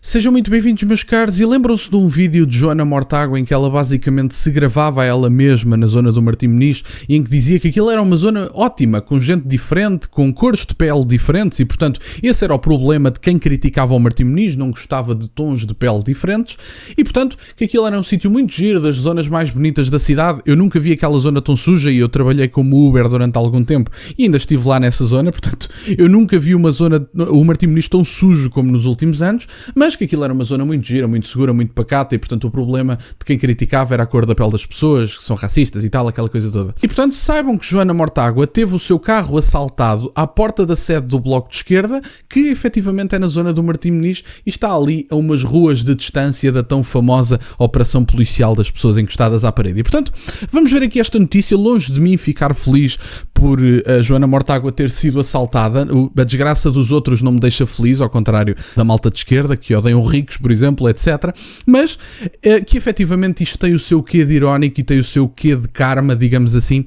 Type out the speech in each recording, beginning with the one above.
Sejam muito bem-vindos, meus caros, e lembram-se de um vídeo de Joana Mortágua em que ela basicamente se gravava a ela mesma na zona do Martim Moniz e em que dizia que aquilo era uma zona ótima, com gente diferente, com cores de pele diferentes e, portanto, esse era o problema de quem criticava o Martim Moniz, não gostava de tons de pele diferentes e, portanto, que aquilo era um sítio muito giro, das zonas mais bonitas da cidade. Eu nunca vi aquela zona tão suja e eu trabalhei como Uber durante algum tempo e ainda estive lá nessa zona, portanto, eu nunca vi uma zona, o Martim Moniz tão sujo como nos últimos anos, mas que aquilo era uma zona muito gira, muito segura, muito pacata e, portanto, o problema de quem criticava era a cor da pele das pessoas, que são racistas e tal, aquela coisa toda. E, portanto, saibam que Joana Mortágua teve o seu carro assaltado à porta da sede do Bloco de Esquerda, que efetivamente é na zona do Martim Moniz e está ali a umas ruas de distância da tão famosa operação policial das pessoas encostadas à parede. E, portanto, vamos ver aqui esta notícia, longe de mim ficar feliz por a Joana Mortágua ter sido assaltada. A desgraça dos outros não me deixa feliz, ao contrário da malta de esquerda, que odeiam ricos, por exemplo, etc. Mas que efetivamente isto tem o seu quê de irónico e tem o seu quê de karma, digamos assim.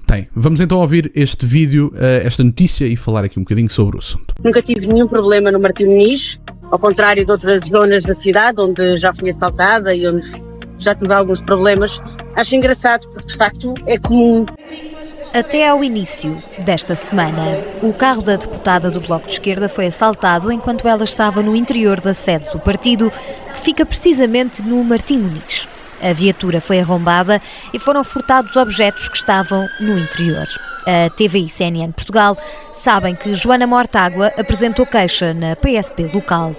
Tem. Vamos então ouvir este vídeo, esta notícia e falar aqui um bocadinho sobre o assunto. Nunca tive nenhum problema no Martim Moniz, ao contrário de outras zonas da cidade onde já fui assaltada e onde já tive alguns problemas. Acho engraçado porque de facto é comum. Até ao início desta semana, o carro da deputada do Bloco de Esquerda foi assaltado enquanto ela estava no interior da sede do partido, que fica precisamente no Martim Moniz. A viatura foi arrombada e foram furtados objetos que estavam no interior. A TVI CNN Portugal sabem que Joana Mortágua apresentou queixa na PSP local.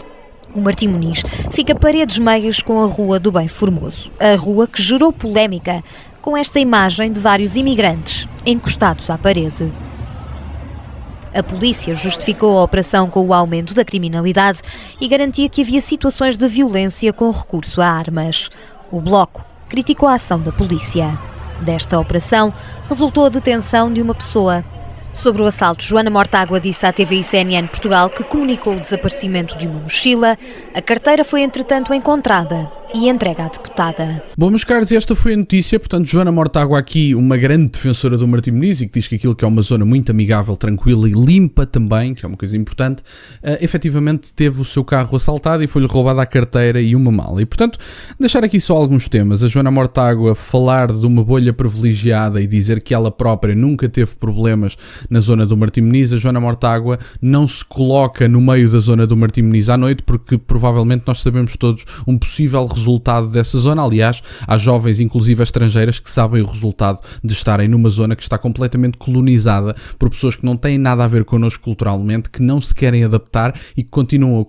O Martim Moniz fica paredes meias com a Rua do Bem Formoso, a rua que gerou polémica com esta imagem de vários imigrantes encostados à parede. A polícia justificou a operação com o aumento da criminalidade e garantia que havia situações de violência com recurso a armas. O Bloco criticou a ação da polícia. Desta operação resultou a detenção de uma pessoa. Sobre o assalto, Joana Mortágua disse à TVI CNN Portugal que comunicou o desaparecimento de uma mochila. A carteira foi, entretanto, encontrada e entregue à deputada. Bom, meus caros, esta foi a notícia. Portanto, Joana Mortágua aqui, uma grande defensora do Martim Moniz e que diz que aquilo que é uma zona muito amigável, tranquila e limpa também, que é uma coisa importante, efetivamente teve o seu carro assaltado e foi-lhe roubada a carteira e uma mala. E, portanto, deixar aqui só alguns temas. A Joana Mortágua falar de uma bolha privilegiada e dizer que ela própria nunca teve problemas na zona do Martim Moniz. A Joana Mortágua não se coloca no meio da zona do Martim Moniz à noite porque provavelmente nós sabemos todos um possível resultado dessa zona. Aliás, há jovens, inclusive estrangeiras, que sabem o resultado de estarem numa zona que está completamente colonizada por pessoas que não têm nada a ver connosco culturalmente, que não se querem adaptar e que continuam a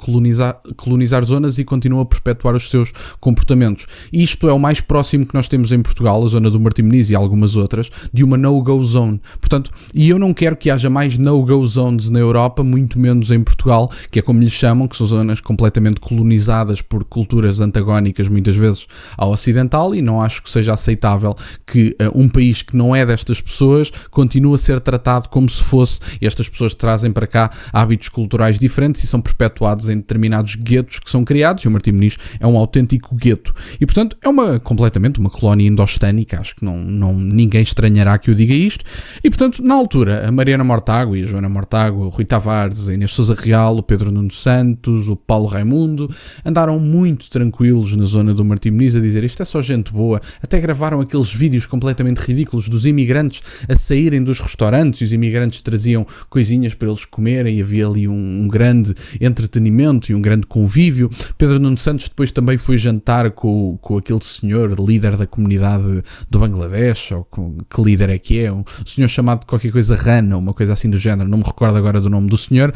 colonizar zonas e continuam a perpetuar os seus comportamentos. E isto é o mais próximo que nós temos em Portugal, a zona do Martim Moniz e algumas outras, de uma no-go zone. Portanto, e eu não quero que haja mais no-go zones na Europa, muito menos em Portugal, que é como lhes chamam, que são zonas completamente colonizadas por culturas antagónicas muitas vezes ao ocidental, e não acho que seja aceitável que um país que não é destas pessoas continue a ser tratado como se fosse, e estas pessoas trazem para cá hábitos culturais diferentes e são perpetuados em determinados guetos que são criados, e o Martim Moniz é um autêntico gueto. E, portanto, é completamente uma colónia indostânica, acho que ninguém estranhará que eu diga isto, e, portanto, na altura, a Mariana Mortágua e a Joana Mortágua, o Rui Tavares, a Inês Sousa Real, o Pedro Nuno Santos, o Paulo Raimundo, andaram muito tranquilos na zona do Martim Moniz a dizer isto é só gente boa, até gravaram aqueles vídeos completamente ridículos dos imigrantes a saírem dos restaurantes e os imigrantes traziam coisinhas para eles comerem e havia ali um grande entretenimento e um grande convívio. Pedro Nuno Santos depois também foi jantar com aquele senhor, líder da comunidade do Bangladesh, ou que líder é que é, um senhor chamado de qualquer coisa Rana, uma coisa assim do género, não me recordo agora do nome do senhor,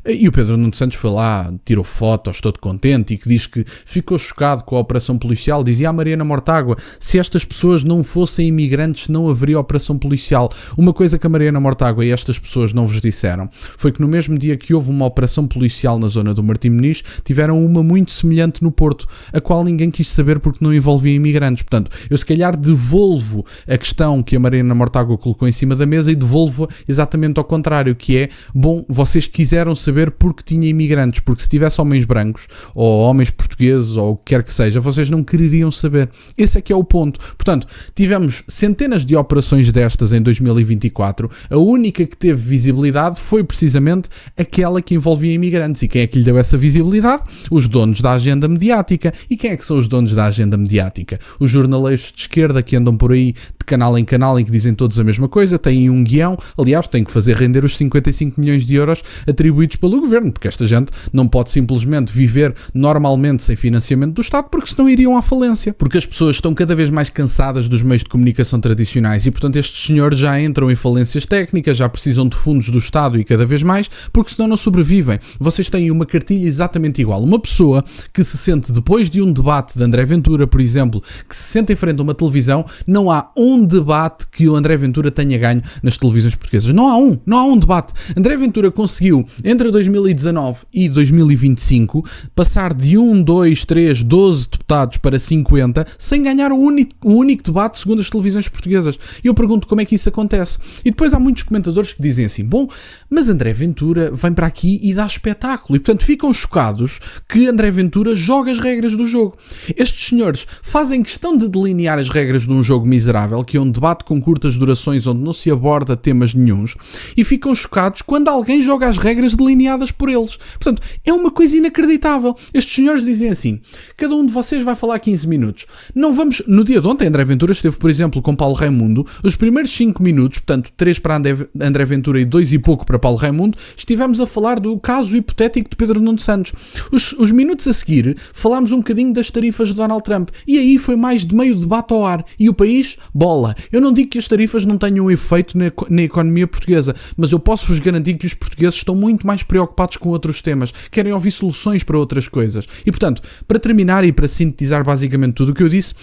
e o Pedro Nuno Santos foi lá, tirou fotos, todo contente, e que diz que ficou chocado com a operação policial. Dizia a Mariana Mortágua, se estas pessoas não fossem imigrantes não haveria operação policial. Uma coisa que a Mariana Mortágua e estas pessoas não vos disseram foi que no mesmo dia que houve uma operação policial na zona do Martim Moniz, tiveram uma muito semelhante no Porto, a qual ninguém quis saber porque não envolvia imigrantes. Portanto, eu se calhar devolvo a questão que a Mariana Mortágua colocou em cima da mesa e devolvo exatamente ao contrário, que é, bom, vocês quiseram saber porque tinha imigrantes, porque se tivesse homens brancos ou homens portugueses ou o que quer que seja, seja, vocês não quereriam saber. Esse é que é o ponto. Portanto, tivemos centenas de operações destas em 2024. A única que teve visibilidade foi precisamente aquela que envolvia imigrantes. E quem é que lhe deu essa visibilidade? Os donos da agenda mediática. E quem é que são os donos da agenda mediática? Os jornaleiros de esquerda que andam por aí de canal em canal e que dizem todos a mesma coisa, têm um guião, aliás, têm que fazer render os 55 milhões de euros atribuídos pelo governo, porque esta gente não pode simplesmente viver normalmente sem financiamento do Estado, porque senão iriam à falência. Porque as pessoas estão cada vez mais cansadas dos meios de comunicação tradicionais e, portanto, estes senhores já entram em falências técnicas, já precisam de fundos do Estado e cada vez mais, porque senão não sobrevivem. Vocês têm uma cartilha exatamente igual. Uma pessoa que se sente depois de um debate de André Ventura, por exemplo, que se sente em frente a uma televisão, não há um debate que o André Ventura tenha ganho nas televisões portuguesas. Não há um debate. André Ventura conseguiu, entre 2019 e 2025, passar de 1, 2, 3, 12 deputados para 50, sem ganhar um único debate segundo as televisões portuguesas. E eu pergunto como é que isso acontece. E depois há muitos comentadores que dizem assim, bom, mas André Ventura vem para aqui e dá espetáculo. E portanto ficam chocados que André Ventura joga as regras do jogo. Estes senhores fazem questão de delinear as regras de um jogo miserável, que é um debate com curtas durações onde não se aborda temas nenhuns, e ficam chocados quando alguém joga as regras delineadas por eles. Portanto, é uma coisa inacreditável. Estes senhores dizem assim, cada um de vocês vai falar 15 minutos. Não vamos... No dia de ontem, André Ventura esteve, por exemplo, com Paulo Raimundo. Os primeiros 5 minutos, portanto, 3 para André Ventura e 2 e pouco para Paulo Raimundo, estivemos a falar do caso hipotético de Pedro Nuno Santos. Os minutos a seguir, falámos um bocadinho das tarifas de Donald Trump. E aí foi mais de meio debate ao ar. E o país, bola. Eu não digo que as tarifas não tenham um efeito na economia portuguesa, mas eu posso-vos garantir que os portugueses estão muito mais preocupados com outros temas, querem ouvir soluções para outras coisas. E, portanto, para terminar e para sintetizar basicamente tudo o que eu disse,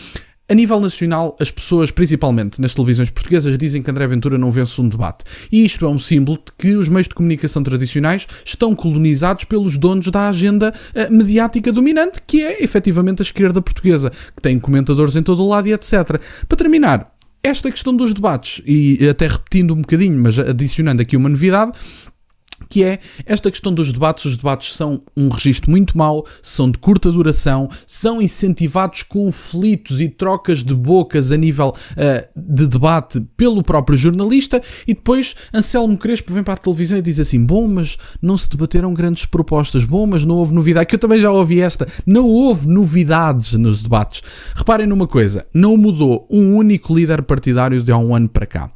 a nível nacional, as pessoas, principalmente nas televisões portuguesas, dizem que André Ventura não vence um debate. E isto é um símbolo de que os meios de comunicação tradicionais estão colonizados pelos donos da agenda mediática dominante, que é, efetivamente, a esquerda portuguesa, que tem comentadores em todo o lado e etc. Para terminar, esta questão dos debates, e até repetindo um bocadinho, mas adicionando aqui uma novidade, que é esta questão dos debates. Os debates são um registro muito mau, são de curta duração, são incentivados conflitos e trocas de bocas a nível de debate pelo próprio jornalista, e depois Anselmo Crespo vem para a televisão e diz assim, bom, mas não se debateram grandes propostas, bom, mas não houve novidade, que eu também já ouvi esta, não houve novidades nos debates. Reparem numa coisa, não mudou um único líder partidário de há um ano para cá.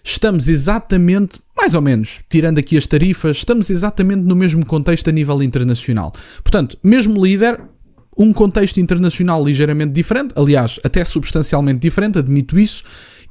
Estamos exatamente, mais ou menos, tirando aqui as tarifas, estamos exatamente no mesmo contexto a nível internacional. Portanto, mesmo líder, um contexto internacional ligeiramente diferente, aliás, até substancialmente diferente, admito isso,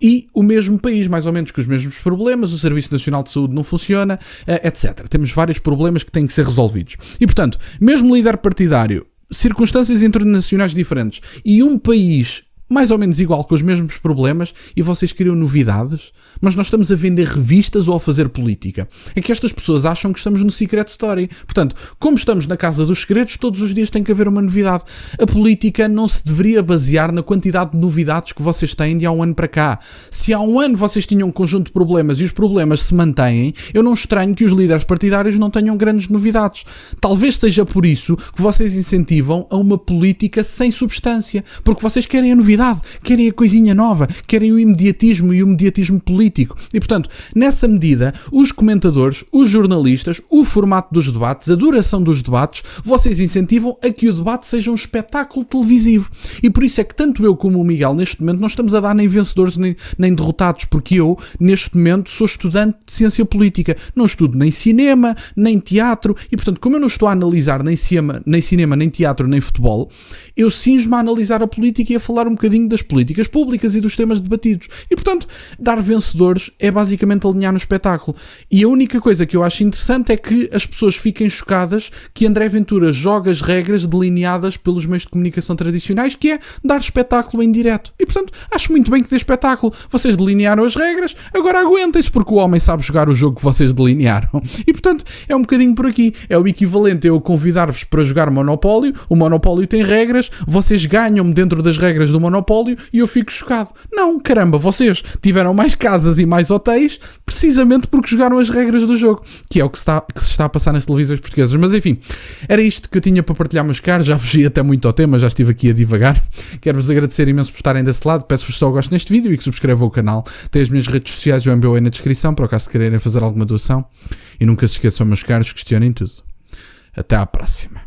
e o mesmo país, mais ou menos com os mesmos problemas, o Serviço Nacional de Saúde não funciona, etc. Temos vários problemas que têm que ser resolvidos. E, portanto, mesmo líder partidário, circunstâncias internacionais diferentes e um país mais ou menos igual, com os mesmos problemas, e vocês queriam novidades? Mas nós estamos a vender revistas ou a fazer política? É que estas pessoas acham que estamos no Secret Story. Portanto, como estamos na Casa dos Segredos, todos os dias tem que haver uma novidade. A política não se deveria basear na quantidade de novidades que vocês têm de há um ano para cá. Se há um ano vocês tinham um conjunto de problemas e os problemas se mantêm, eu não estranho que os líderes partidários não tenham grandes novidades. Talvez seja por isso que vocês incentivam a uma política sem substância, porque vocês querem a novidade, querem a coisinha nova, querem o imediatismo e o mediatismo político. E, portanto, nessa medida, os comentadores, os jornalistas, o formato dos debates, a duração dos debates, vocês incentivam a que o debate seja um espetáculo televisivo. E por isso é que tanto eu como o Miguel, neste momento, não estamos a dar nem vencedores nem derrotados, porque eu, neste momento, sou estudante de ciência política. Não estudo nem cinema, nem teatro, e, portanto, como eu não estou a analisar nem cinema, nem teatro, nem futebol, eu cinjo-me a analisar a política e a falar um bocadinho das políticas públicas e dos temas debatidos. E, portanto, dar vencedores é basicamente alinhar no espetáculo. E a única coisa que eu acho interessante é que as pessoas fiquem chocadas que André Ventura joga as regras delineadas pelos meios de comunicação tradicionais, que é dar espetáculo em direto. E, portanto, acho muito bem que dê espetáculo. Vocês delinearam as regras, agora aguentem-se, porque o homem sabe jogar o jogo que vocês delinearam. E, portanto, é um bocadinho por aqui. É o equivalente a eu convidar-vos para jogar Monopólio. O Monopólio tem regras, vocês ganham-me dentro das regras do Monopólio, monopólio e eu fico chocado. Não, caramba, vocês tiveram mais casas e mais hotéis precisamente porque jogaram as regras do jogo, que é o que se está a passar nas televisões portuguesas. Mas enfim, era isto que eu tinha para partilhar, meus caros. Já fugi até muito ao tema, já estive aqui a divagar. Quero-vos agradecer imenso por estarem desse lado. Peço-vos só gosto neste vídeo e que subscrevam o canal. Tem as minhas redes sociais e o MBA na descrição, para o caso de quererem fazer alguma doação. E nunca se esqueçam, meus caros, questionem tudo. Até à próxima.